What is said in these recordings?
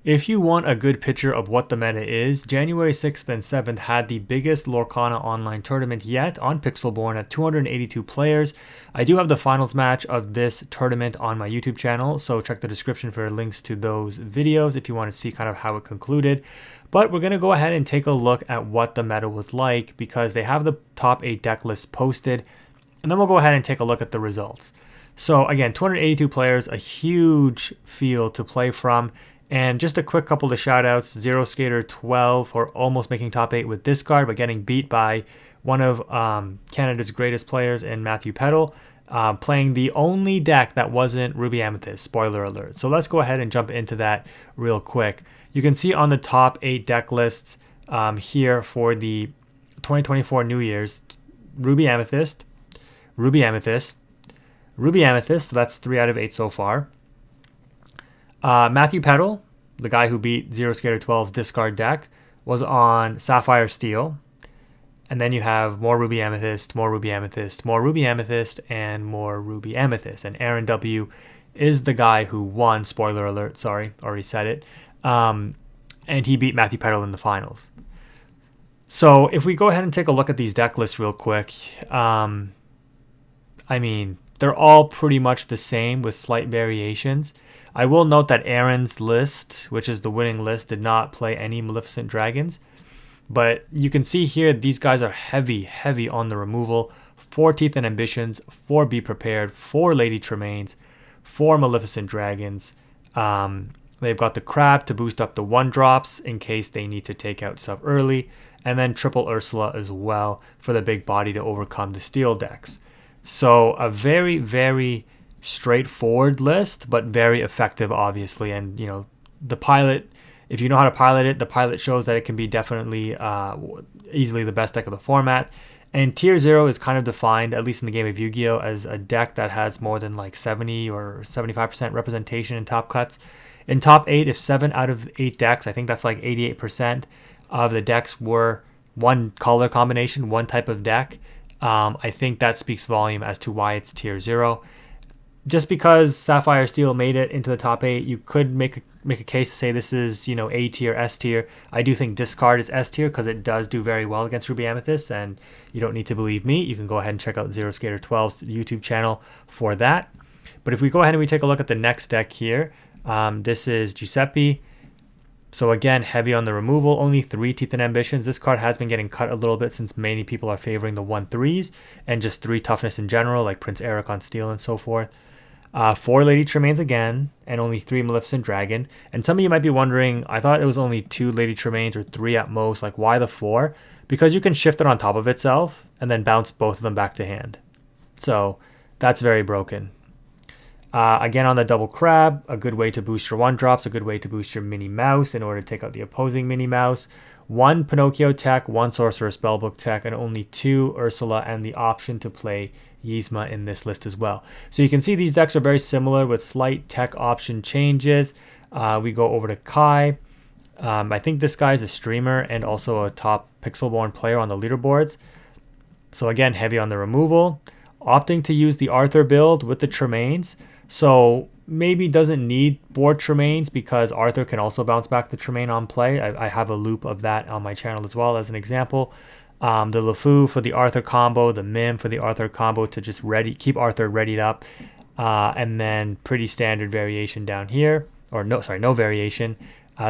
If you want a good picture of what the meta is, January 6th and 7th had the biggest Lorcana online tournament yet on Pixelborn at 282 players. I do have the finals match of this tournament on my YouTube channel, so check the description for links to those videos if you want to see kind of how it concluded. But we're going to go ahead and take a look at what the meta was like because they have the top 8 deck lists posted, and then we'll go ahead and take a look at the results. So again, 282 players, a huge field to play from. And just a quick couple of shout outs. Zero Skater 12 for almost making top 8 with discard, but getting beat by one of Canada's greatest players in Matthew Peddle, playing the only deck that wasn't Ruby Amethyst. Spoiler alert. So let's go ahead and jump into that real quick. You can see on the top 8 deck lists here for the 2024 New Year's, Ruby Amethyst, Ruby Amethyst, Ruby Amethyst. So that's 3 out of 8 so far. Matthew Peddle, the guy who beat Zero Skater 12's discard deck, was on Sapphire Steel. And then you have more Ruby Amethyst, more Ruby Amethyst, more Ruby Amethyst, and more Ruby Amethyst. And Aaron W. is the guy who won, spoiler alert, sorry, already said it. And he beat Matthew Peddle in the finals. So if we go ahead and take a look at these deck lists real quick, I mean, they're all pretty much the same with slight variations. I will note that Aaron's list, which is the winning list, did not play any Maleficent Dragons. But you can see here, these guys are heavy on the removal. 4 Teeth and Ambitions, 4 Be Prepared, 4 Lady Tremaines, 4 Maleficent Dragons. They've got the Crab to boost up the 1-drops in case they need to take out stuff early. And then Triple Ursula as well for the big body to overcome the steel decks. So a very, very straightforward list, but very effective, obviously. And, you know, the pilot, if you know how to pilot it, the pilot shows that it can be definitely easily the best deck of the format. And Tier 0 is kind of defined, at least in the game of Yu-Gi-Oh!, as a deck that has more than like 70 or 75% representation in top cuts. In top 8, if 7 out of 8 decks, I think that's like 88% of the decks were one color combination, one type of deck, I think that speaks volume as to why it's Tier 0. Just because Sapphire Steel made it into the top 8, you could make a case to say this is, you know, A tier, S tier. I do think discard is S tier because it does do very well against Ruby Amethyst, and you don't need to believe me. You can go ahead and check out Zero Skater 12's YouTube channel for that. But if we go ahead and we take a look at the next deck here, this is Jeppi. So again, heavy on the removal, only 3 Teeth and Ambitions. This card has been getting cut a little bit since many people are favoring the 1/3s and just 3 toughness in general, like Prince Eric on Steel and so forth. 4 Lady Tremaines again, and only 3 Maleficent Dragon. And some of you might be wondering, I thought it was only 2 Lady Tremaines or 3 at most. Like, why the 4? Because you can shift it on top of itself and then bounce both of them back to hand. So that's very broken. Again, on the double crab, a good way to boost your 1-drops, a good way to boost your Minnie Mouse in order to take out the opposing Minnie Mouse. 1 Pinocchio tech, 1 Sorcerer Spellbook tech, and only 2 Ursula, and the option to play Yzma in this list as well. So you can see these decks are very similar with slight tech option changes. We go over to Kai. I think this guy is a streamer and also a top Pixelborn player on the leaderboards. So again, heavy on the removal. Opting to use the Arthur build with the Tremaines. So maybe doesn't need 4 Tremaines because Arthur can also bounce back the Tremaine on play. I have a loop of that on my channel as well as an example. The LeFou for the Arthur combo, the Mim for the Arthur combo to just keep Arthur readied up. And then pretty standard variation down here. Or no variation.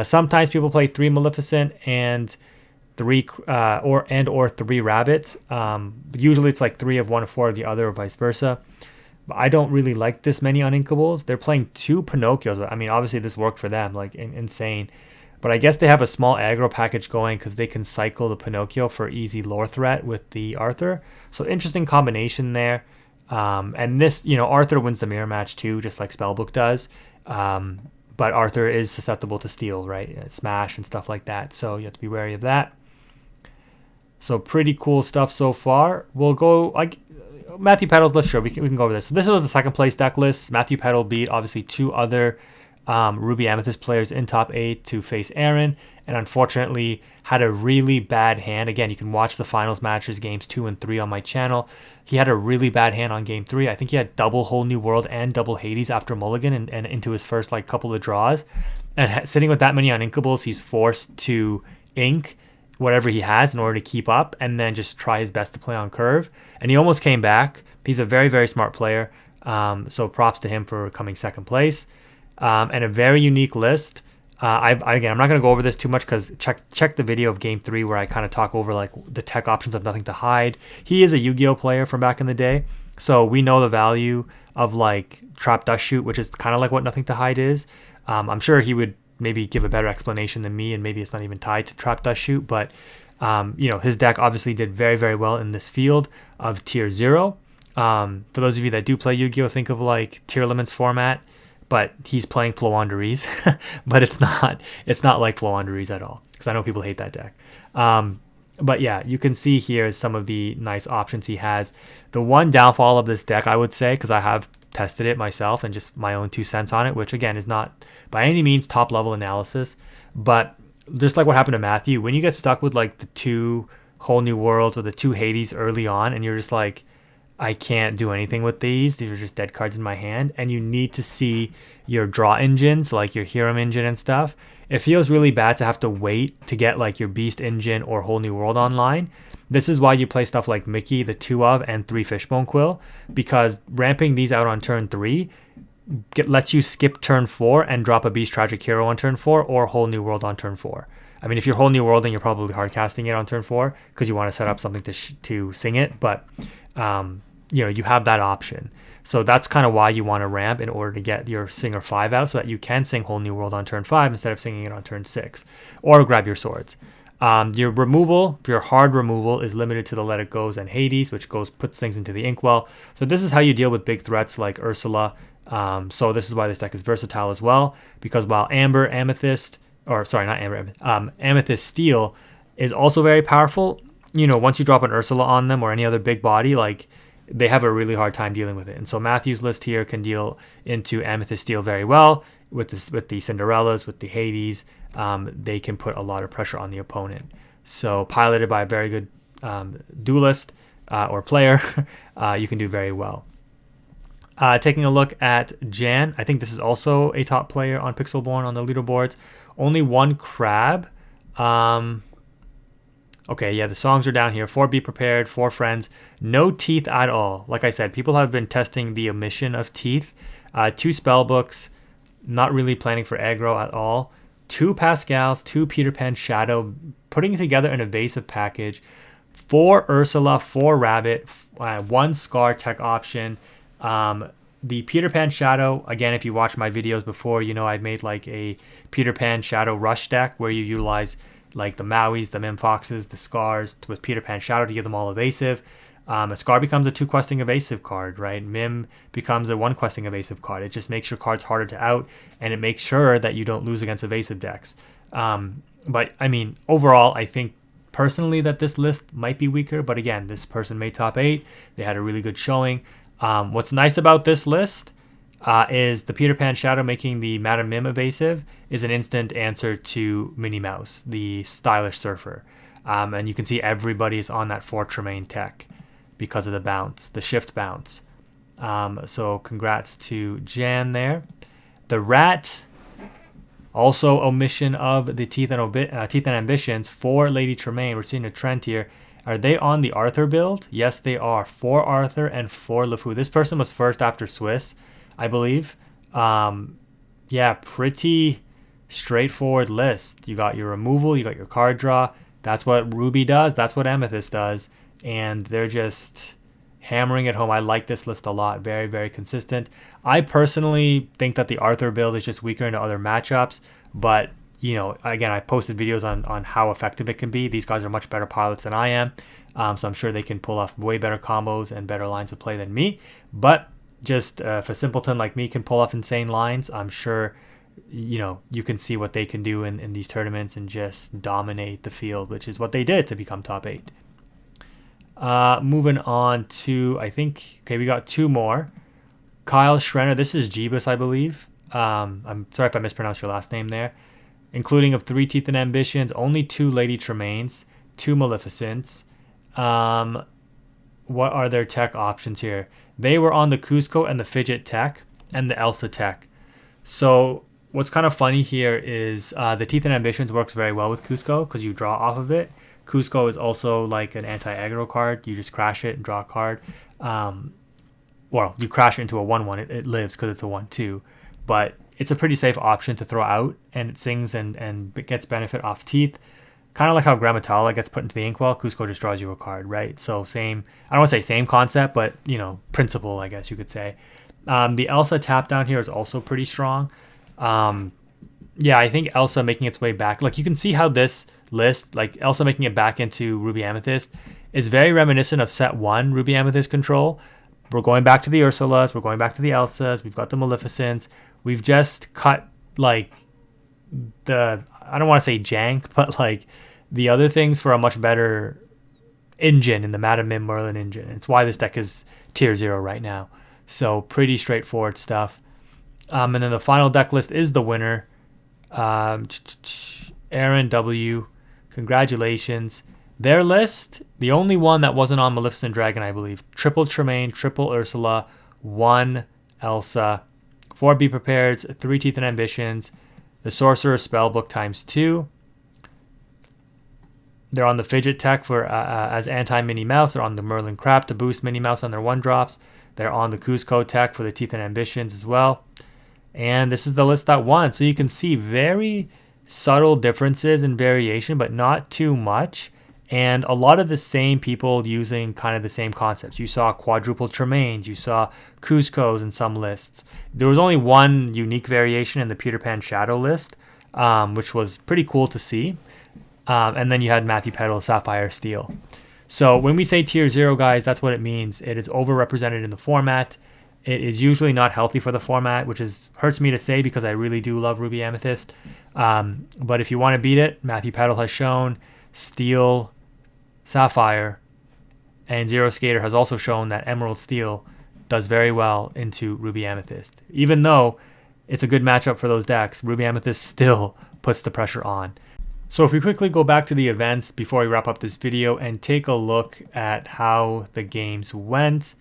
Sometimes people play 3 Maleficent and 3 or 3 Rabbits. Usually it's like 3 of one, 4 of the other, or vice versa. But I don't really like this many uninkables. They're playing 2 Pinocchios. I mean, obviously this worked for them, like insane. But I guess they have a small aggro package going because they can cycle the Pinocchio for easy lore threat with the Arthur. So interesting combination there. And this, you know, Arthur wins the mirror match too, just like Spellbook does. But Arthur is susceptible to steal, right? Smash and stuff like that. So you have to be wary of that. So pretty cool stuff so far. We'll go like Matthew Peddle's list. Sure, we can go over this. So this was the second place deck list. Matthew Peddle beat obviously 2 other Ruby Amethyst players in top 8 to face Aaron, and unfortunately had a really bad hand. Again, you can watch the finals matches, games 2 and 3 on my channel. He had a really bad hand on game 3. I think he had double Whole New World and double Hades after Mulligan and into his first like couple of draws. And sitting with that many uninkables, he's forced to ink whatever he has in order to keep up and then just try his best to play on curve. And he almost came back. He's a very, very smart player. So props to him for coming second place. And a very unique list. Again, I'm not going to go over this too much because check the video of game 3 where I kind of talk over like the tech options of Nothing to Hide. He is a Yu-Gi-Oh player from back in the day. So we know the value of like Trap Dust Shoot, which is kind of like what Nothing to Hide is. I'm sure he would maybe give a better explanation than me, and maybe it's not even tied to Trap Dust Shoot, but his deck obviously did very, very well in this field of tier 0. For those of you that do play Yu-Gi-Oh, think of like tier limits format, but he's playing Floowandereeze, but it's not like Floowandereeze at all, because I know people hate that deck. But yeah, you can see here some of the nice options he has. The one downfall of this deck, I would say, because I have tested it myself and just my own 2 cents on it, which again is not by any means top level analysis, but just like what happened to Matthew, when you get stuck with like the 2 Whole New Worlds or the 2 Hades early on, and you're just like, I can't do anything with these are just dead cards in my hand, and you need to see your draw engines, like your Hiram engine and stuff. It feels really bad to have to wait to get like your Beast engine or Whole New World online. This is why you play stuff like Mickey, the 2 of, and 3 Fishbone Quill, because ramping these out on turn 3 lets you skip turn 4 and drop a Beast Tragic Hero on turn 4 or Whole New World on turn 4. I mean, if you're Whole New World, then you're probably hard casting it on turn 4 because you want to set up something to sing it, but you have that option. So that's kind of why you want to ramp in order to get your Singer 5 out so that you can sing Whole New World on turn 5 instead of singing it on turn 6, or grab your swords. Your removal, your hard removal, is limited to the Let It Goes and Hades, which puts things into the inkwell. So this is how you deal with big threats like Ursula. So this is why this deck is versatile as well, because while Amethyst Steel is also very powerful, once you drop an Ursula on them or any other big body, like, they have a really hard time dealing with it. And so Matthew's list here can deal into Amethyst Steel very well with the Cinderellas, with the Hades. They can put a lot of pressure on the opponent. So piloted by a very good duelist or player, you can do very well. Taking a look at Jan, I think this is also a top player on Pixelborn on the leaderboards. Only 1 crab. Okay, yeah, the songs are down here. 4 Be Prepared, 4 Friends. No teeth at all. Like I said, people have been testing the omission of teeth. 2 spell books. Not really planning for aggro at all. 2 Pascals, 2 Peter Pan Shadow. Putting together an evasive package. 4 Ursula, 4 Rabbit. 1 Scar tech option. The Peter Pan Shadow, again, if you watched my videos before, I've made like a Peter Pan Shadow rush deck where you utilize like the Mauis, the Mim Foxes, the Scars with Peter Pan Shadow to give them all evasive. A Scar becomes a 2 questing evasive card, right? Mim becomes a 1 questing evasive card. It just makes your cards harder to out, and it makes sure that you don't lose against evasive decks. But I mean, overall, I think personally that this list might be weaker, but again, this person made top 8. They had a really good showing. What's nice about this list is the Peter Pan Shadow making the Madam Mim evasive is an instant answer to Minnie Mouse, the stylish surfer. And you can see everybody's on that 4 Tremaine tech because of the bounce, the shift bounce. So congrats to Jan there. The Rat, also omission of the Teeth and Ambitions for Lady Tremaine. We're seeing a trend here. Are they on the Arthur build? Yes, they are. 4 Arthur and 4 LeFou. This person was first after Swiss, I believe. Yeah, pretty straightforward list. You got your removal, you got your card draw. That's what Ruby does. That's what Amethyst does. And they're just hammering it home. I like this list a lot. Very, very consistent. I personally think that the Arthur build is just weaker into other matchups. But, again, I posted videos on how effective it can be. These guys are much better pilots than I am. So I'm sure they can pull off way better combos and better lines of play than me. But just if a simpleton like me can pull off insane lines, I'm sure you can see what they can do in these tournaments and just dominate the field, which is what they did to become top 8. Moving on to, we got 2 more. Kyle Schrenner, this is Jbus, I believe. I'm sorry if I mispronounced your last name there. Including of 3 Teeth and Ambitions, only 2 Lady Tremaines, 2 Maleficents. What are their tech options here? They were on the Cusco and the Fidget tech and the Elsa tech. So what's kind of funny here is the Teeth and Ambitions works very well with Cusco because you draw off of it. Cusco is also like an anti-aggro card. You just crash it and draw a card. Well, you crash it into a 1/1. It lives because it's a 1/2. But it's a pretty safe option to throw out, and it sings and it gets benefit off Teeth. Kind of like how Grammatala gets put into the Inkwell, Cusco just draws you a card, right? So same, I don't want to say same concept, but, you know, principle, I guess you could say. The Elsa tap down here is also pretty strong. Yeah, I think Elsa making its way back, like you can see how this list, like Elsa making it back into Ruby Amethyst, is very reminiscent of set 1 Ruby Amethyst control. We're going back to the Ursulas, we're going back to the Elsas, we've got the Maleficents. We've just cut like the, I don't want to say jank, but like the other things for a much better engine in the Madame Mim Merlin engine. It's why this deck is tier 0 right now. So pretty straightforward stuff. And then the final deck list is the winner. Aaron W. Congratulations. Their list, the only one that wasn't on Maleficent Dragon, I believe. Triple Tremaine, triple Ursula, 1 Elsa, 4 Be Prepared, 3 Teeth and Ambitions, the Sorcerer's Spellbook ×2. They're on the Fidget Tech for as anti-Minnie Mouse. They're on the Merlin Crap to boost Minnie Mouse on their 1-drops. They're on the Cusco Tech for the Teeth and Ambitions as well. And this is the list that won. So you can see very subtle differences in variation, but not too much. And a lot of the same people using kind of the same concepts. You saw quadruple Tremaines, you saw Cuscos in some lists. There was only one unique variation in the Peter Pan Shadow list, which was pretty cool to see. And then you had Matthew Petal, Sapphire Steel. So when we say tier 0, guys, that's what it means. It is overrepresented in the format. It is usually not healthy for the format, which hurts me to say because I really do love Ruby Amethyst. But if you want to beat it, Matthew Petal has shown, Steel, Sapphire, and Zero Skater has also shown that Emerald Steel does very well into Ruby Amethyst. Even though it's a good matchup for those decks, Ruby Amethyst still puts the pressure on. So if we quickly go back to the events before we wrap up this video and take a look at how the games went.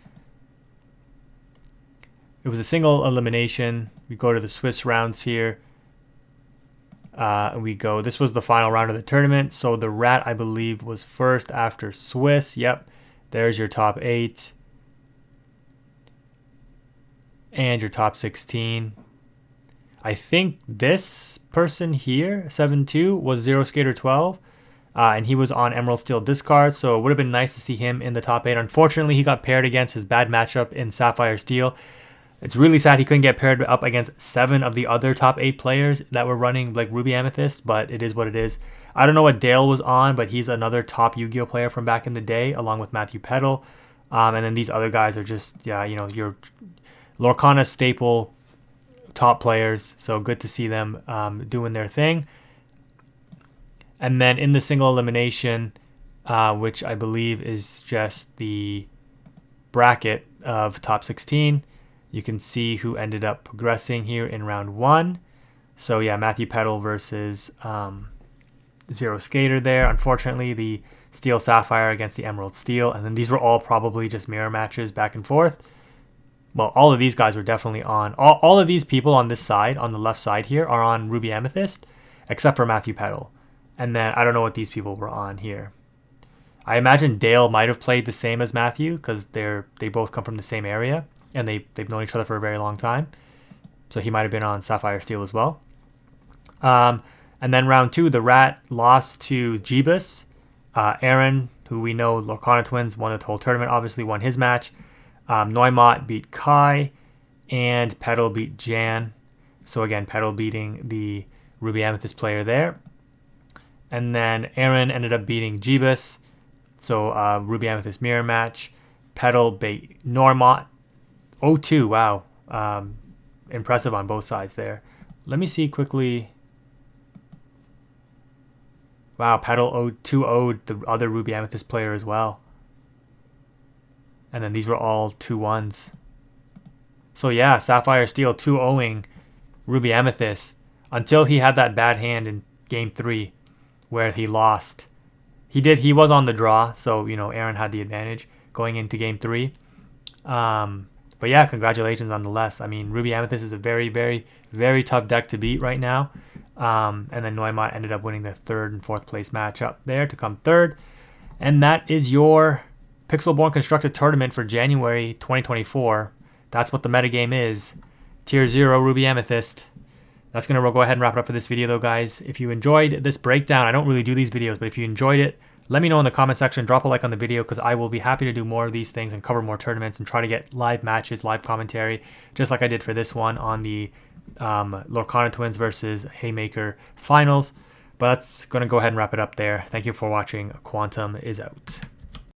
It was a single elimination. We go to the Swiss rounds here. This was the final round of the tournament. So the Rat, I believe, was first after Swiss. Yep. There's your top 8. And your top 16. I think this person here, 7-2, was Zero Skater 12. And he was on Emerald Steel discard. So it would have been nice to see him in the top 8. Unfortunately, he got paired against his bad matchup in Sapphire Steel. It's really sad he couldn't get paired up against 7 of the other top 8 players that were running like Ruby Amethyst, but it is what it is. I don't know what Dale was on, but he's another top Yu-Gi-Oh player from back in the day, along with Matthew Petal. And then these other guys are just, your Lorcana staple top players. So good to see them doing their thing. And then in the single elimination, which I believe is just the bracket of top 16, you can see who ended up progressing here in round 1. So yeah, Matthew Petal versus Zero Skater there. Unfortunately, the Steel Sapphire against the Emerald Steel. And then these were all probably just mirror matches back and forth. Well, all of these guys were definitely on. All of these people on this side, on the left side here, are on Ruby Amethyst, except for Matthew Petal. And then I don't know what these people were on here. I imagine Dale might have played the same as Matthew because they both come from the same area. And they've known each other for a very long time. So he might have been on Sapphire Steel as well. And then round 2, the Rat lost to Jbus. Aaron, who we know, Lorcana Twins, won the whole tournament, obviously won his match. Neumont beat Kai. And Petal beat Jan. So again, Petal beating the Ruby Amethyst player there. And then Aaron ended up beating Jbus. So Ruby Amethyst mirror match. Petal beat Neumont. 0-2, wow. Impressive on both sides there. Let me see quickly. Wow, Petal 2-0'd the other Ruby Amethyst player as well. And then these were all 2-1s. So yeah, Sapphire Steel 2-0ing Ruby Amethyst until he had that bad hand in game 3 where he lost. He was on the draw, so Aaron had the advantage going into game 3. But yeah, congratulations nonetheless. I mean, Ruby Amethyst is a very, very, very tough deck to beat right now. And then Neumont ended up winning the 3rd and 4th place matchup there to come 3rd. And that is your Pixelborn Constructed Tournament for January 2024. That's what the metagame is. Tier 0 Ruby Amethyst. That's going to go ahead and wrap it up for this video though, guys. If you enjoyed this breakdown, I don't really do these videos, but if you enjoyed it, let me know in the comment section. Drop a like on the video because I will be happy to do more of these things and cover more tournaments and try to get live matches, live commentary, just like I did for this one on the Lorcana Twins versus Haymaker finals. But that's going to go ahead and wrap it up there. Thank you for watching. Quantum is out.